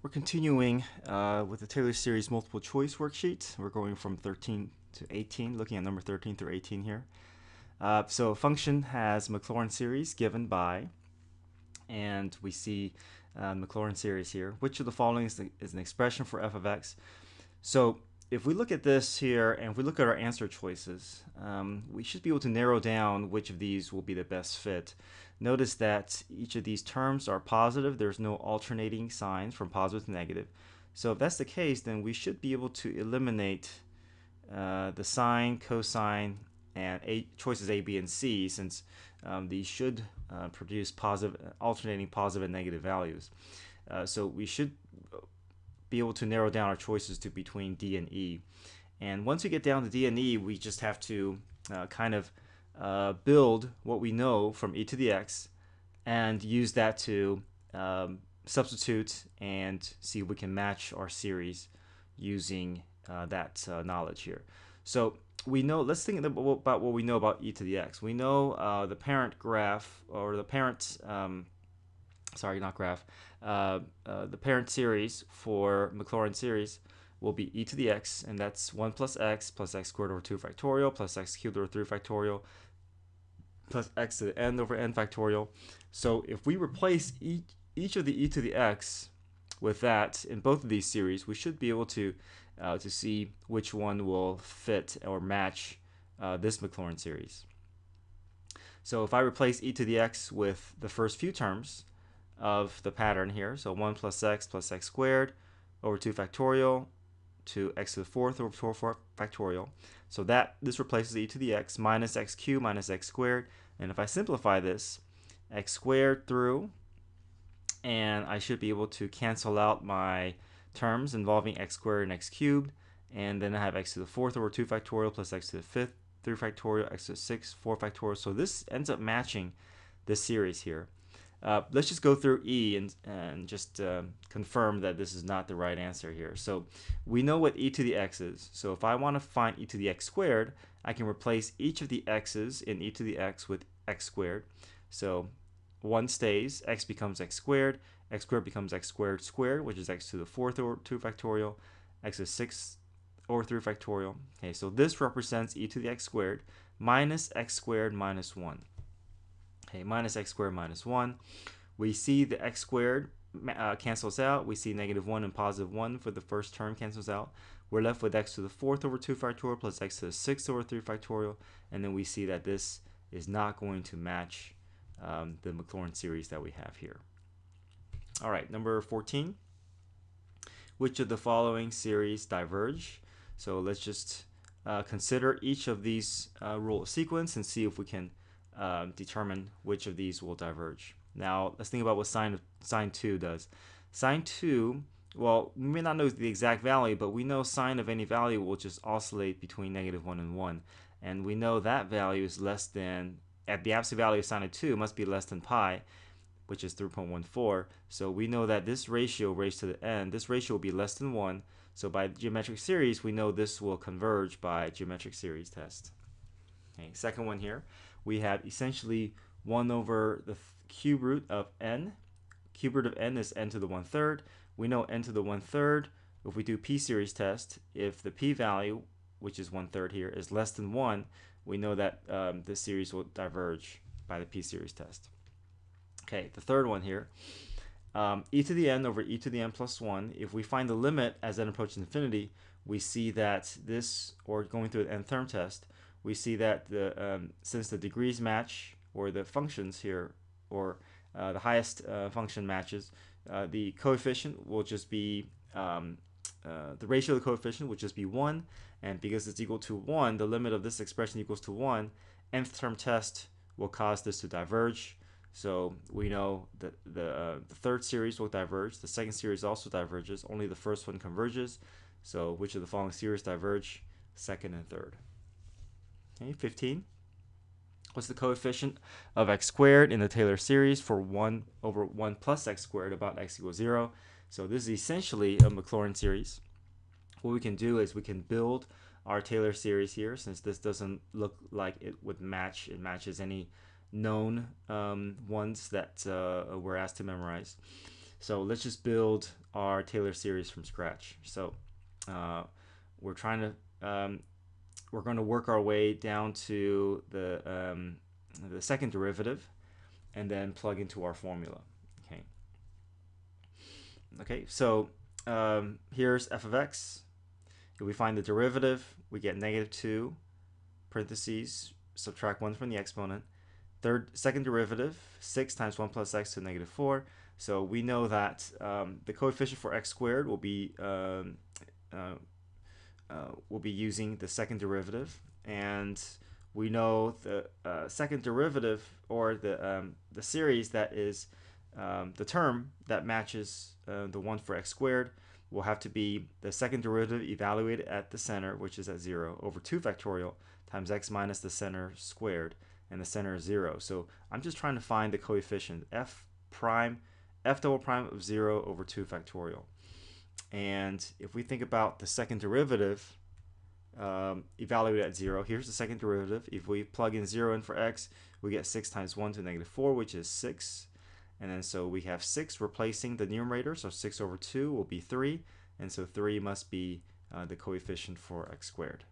We're continuing with the Taylor Series multiple choice worksheet. We're going from 13 to 18, looking at number 13 through 18 here. So a function has Maclaurin series given by, and we see Maclaurin series here. Which of the following is an expression for f of x? So if we look at this here and if we look at our answer choices, we should be able to narrow down which of these will be the best fit. Notice that each of these terms are positive. There's no alternating signs from positive to negative. So if that's the case, then we should be able to eliminate the sine, cosine, and choices A, B, and C, since these should produce alternating positive and negative values. So we should be able to narrow down our choices to between D and E. And once we get down to D and E, we just have to build what we know from e to the x and use that to substitute and see if we can match our series using that knowledge here. So we know, let's think about what we know about e to the x. We know the parent graph, or the parent, sorry, not graph, the parent series for Maclaurin series will be e to the x, and that's 1 plus x squared over 2 factorial plus x cubed over 3 factorial plus x to the n over n factorial. So if we replace each of the e to the x with that in both of these series, we should be able to see which one will fit or match this Maclaurin series. So if I replace e to the x with the first few terms of the pattern here, so 1 plus x squared over 2 factorial to x to the fourth over 4 factorial. So this replaces e to the x minus x cubed minus x squared. And if I simplify this, x squared through, and I should be able to cancel out my terms involving x squared and x cubed. And then I have x to the fourth over 2 factorial plus x to the fifth 3 factorial, x to the sixth 4 factorial. So this ends up matching this series here. Let's just go through E and just confirm that this is not the right answer here. So we know what e to the x is. So if I want to find e to the x squared, I can replace each of the x's in e to the x with x squared. So 1 stays, x becomes x squared becomes x squared squared, which is x to the fourth over 2 factorial, x to the sixth over 3 factorial. Okay, so this represents e to the x squared minus x squared minus 1. Okay, minus x squared minus 1. We see the x squared cancels out. We see negative 1 and positive 1 for the first term cancels out. We're left with x to the fourth over 2 factorial plus x to the sixth over 3 factorial. And then we see that this is not going to match the Maclaurin series that we have here. All right, number 14. Which of the following series diverge? So let's just consider each of these rule of sequence and see if we can determine which of these will diverge. Now let's think about what sine 2 does. Sine 2, well, we may not know the exact value, but we know sine of any value will just oscillate between negative 1 and 1. And we know that value is less than, at the absolute value of sine of 2 must be less than pi, which is 3.14. So we know that this ratio raised to the n, this ratio will be less than 1. So by geometric series, we know this will converge by geometric series test. Okay, second one here, we have essentially 1 over the cube root of n. Cube root of n is n to the 1/3. We know n to the 1/3, if we do p-series test, if the p-value, which is 1/3 here, is less than 1, we know that this series will diverge by the p-series test. Okay, the third one here, e to the n over e to the n plus 1. If we find the limit as n approaches infinity, we see that this, or going through the n-term test, we see that since the degrees match, or the functions here, or the highest function matches, the coefficient will just be, the ratio of the coefficient will just be 1, and because it's equal to 1, the limit of this expression equals to 1, nth term test will cause this to diverge. So we know that the third series will diverge, the second series also diverges, only the first one converges. So which of the following series diverge? Second and third. Okay, 15. What's the coefficient of x squared in the Taylor series for 1 over 1 plus x squared about x equals 0? So this is essentially a Maclaurin series. What we can do is we can build our Taylor series here, since this doesn't look like it would match. It matches any known ones that we're asked to memorize. So let's just build our Taylor series from scratch. So we're trying to we're going to work our way down to the second derivative and then plug into our formula. Okay. Okay. So here's f of x. If we find the derivative, we get -2 parentheses subtract 1 from the exponent. Second derivative, 6 times 1 plus x to -4. So we know that the coefficient for x squared will be using the second derivative, and we know the second derivative, or the series that is the term that matches the one for x squared, will have to be the second derivative evaluated at the center, which is at 0, over 2 factorial times x minus the center squared, and the center is 0. So I'm just trying to find the coefficient f double prime of 0 over 2 factorial. And if we think about the second derivative evaluated at 0, here's the second derivative. If we plug in 0 in for x, we get 6 times 1 to -4, which is 6. And then so we have 6 replacing the numerator, so 6 over 2 will be 3. And so 3 must be the coefficient for x squared.